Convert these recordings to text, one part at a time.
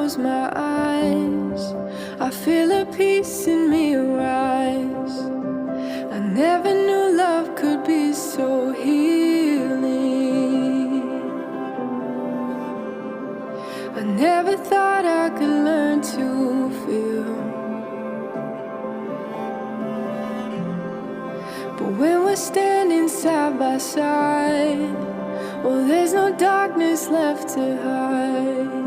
close my eyes, I feel a peace in me arise. I never knew love could be so healing. I never thought I could learn to feel. But when we're standing side by side, well, there's no darkness left to hide.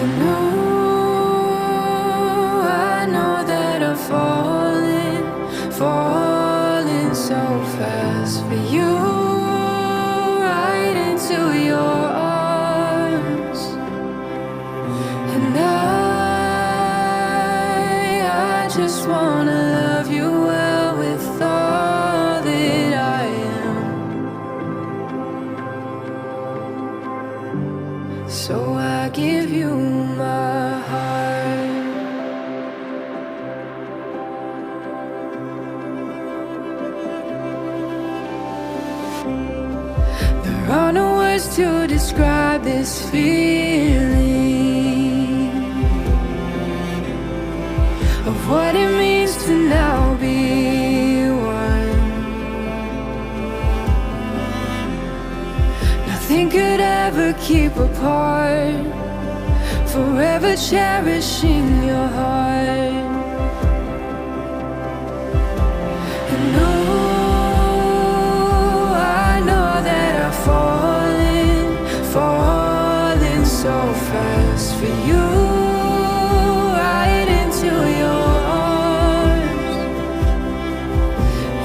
And ooh, I know that I'm falling so fast for you, right into your arms. And I just wanna love you well with all that I am. So I give you my heart. There are no words to describe this feeling of what it means to now be one. Nothing could ever keep apart, forever cherishing your heart. And ooh, I know that I'm falling so fast for you, right into your arms.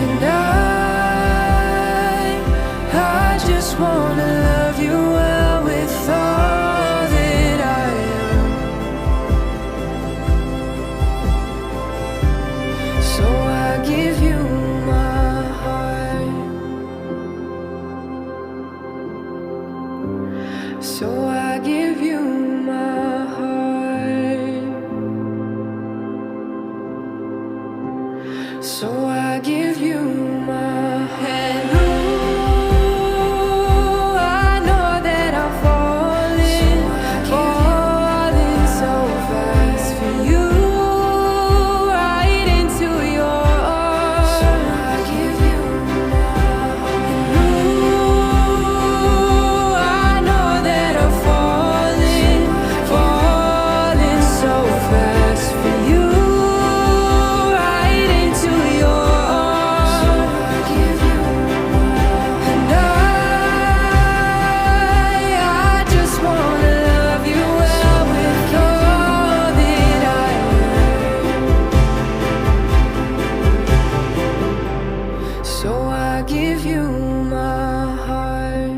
And I just wanna love you well with all that I am. So I give you my heart. So I give you my heart. So I give you my head. Ooh, I know that I'm falling so fast for you, right into your arms. So I give you my heart. Ooh, I know that I'm falling so fast for you, right into your arms. So I give you my heart. And I just wanna love you well with all that I am. So I give you my heart.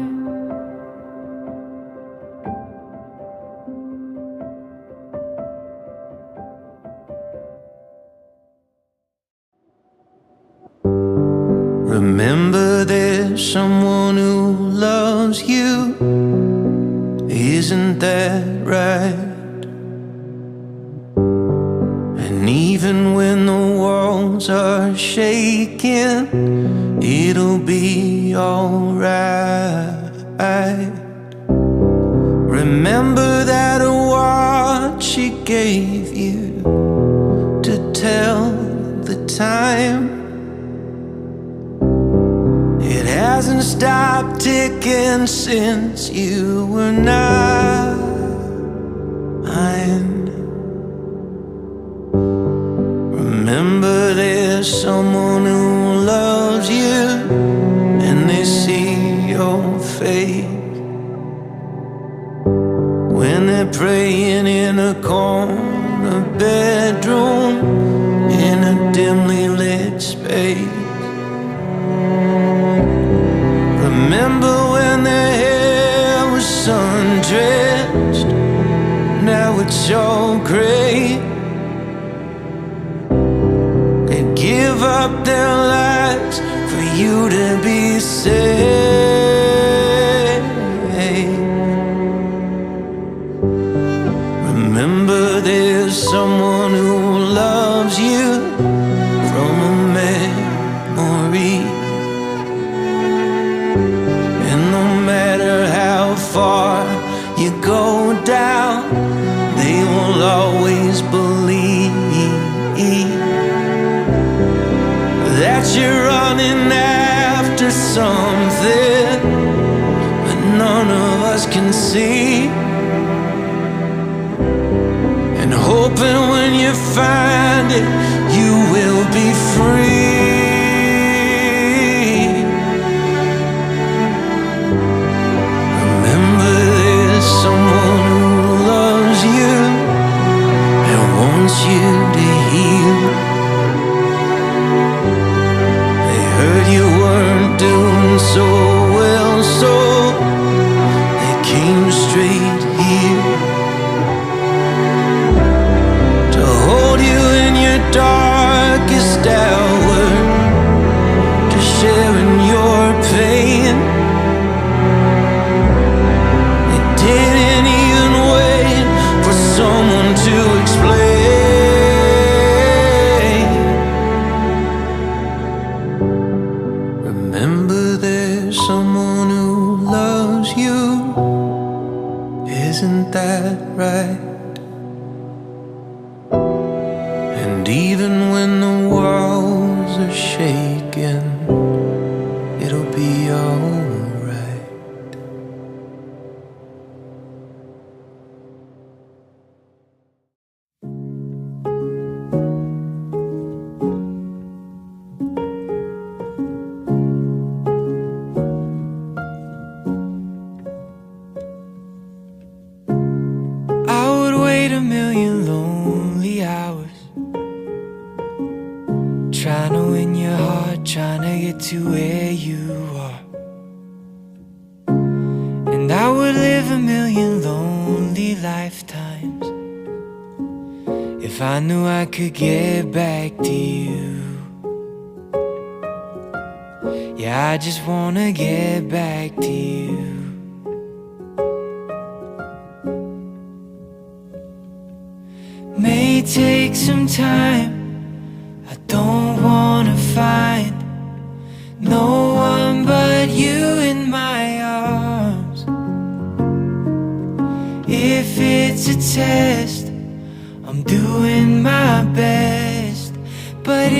Remember there's someone who loves you, isn't that right? And even when the walls are shaking, it'll be alright. Remember that award she gave you to tell the time. It hasn't stopped ticking since you were 9. Remember there's someone who loves you, and they see your face when they're praying in a corner bedroom in a dimly lit space. Remember when their hair was sun-dressed, now it's all gray. They give up their lives for you to be safe. Remember there's someone who loves you from a memory. And no matter how far you always believe that you're running after something that none of us can see, and hoping when you find it, you will be free. Remember, there's someone who loves you and wants you to heal. They heard you weren't doing so well, so they came straight here to hold you in your darkest hour, to share in your pain. They didn't even wait for someone to explain. Remember, there's someone who loves you. Isn't that right? And even when the walls are shaking, it'll be alright. I would wait a million lonely hours, trying to win your heart, trying to get to where you are. And I would live a million lonely lifetimes if I knew I could get back to you. Yeah, I just wanna get back to you. May take some time, I don't wanna find no one but you in my arms. If it's a test, I'm doing my best, but